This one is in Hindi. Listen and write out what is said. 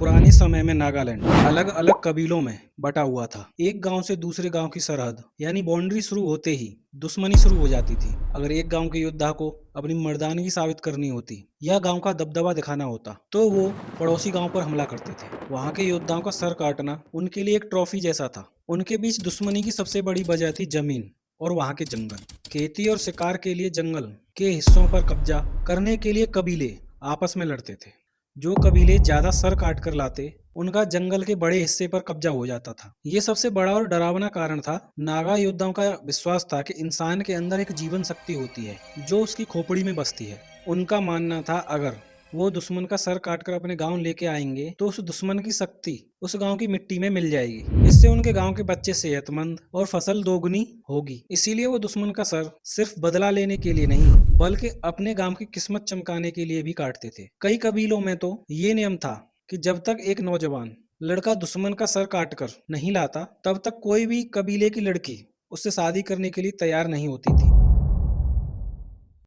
पुराने समय में नागालैंड अलग अलग कबीलों में बटा हुआ था। एक गांव से दूसरे गांव की सरहद यानी बाउंड्री शुरू होते ही दुश्मनी शुरू हो जाती थी। अगर एक गांव के योद्धा को अपनी मर्दानगी साबित करनी होती या गांव का दबदबा दिखाना होता तो वो पड़ोसी गांव पर हमला करते थे। वहां के योद्धाओं का सर काटना उनके लिए एक ट्रॉफी जैसा था। उनके बीच दुश्मनी की सबसे बड़ी वजह थी जमीन और वहां के जंगल। खेती और शिकार के लिए जंगल के हिस्सों पर कब्जा करने के लिए कबीले आपस में लड़ते थे। जो कबीले ज्यादा सर काट कर लाते उनका जंगल के बड़े हिस्से पर कब्जा हो जाता था। ये सबसे बड़ा और डरावना कारण था। नागा योद्धाओं का विश्वास था कि इंसान के अंदर एक जीवन शक्ति होती है जो उसकी खोपड़ी में बसती है। उनका मानना था अगर वो दुश्मन का सर काटकर अपने गांव लेके आएंगे तो उस दुश्मन की शक्ति उस गांव की मिट्टी में मिल जाएगी। इससे उनके गांव के बच्चे सेहतमंद और फसल दोगुनी होगी। इसीलिए वो दुश्मन का सर सिर्फ बदला लेने के लिए नहीं बल्कि अपने गांव की किस्मत चमकाने के लिए भी काटते थे। कई कबीलों में तो ये नियम था कि जब तक एक नौजवान लड़का दुश्मन का सर काटकर नहीं लाता तब तक कोई भी कबीले की लड़की उससे शादी करने के लिए तैयार नहीं होती थी।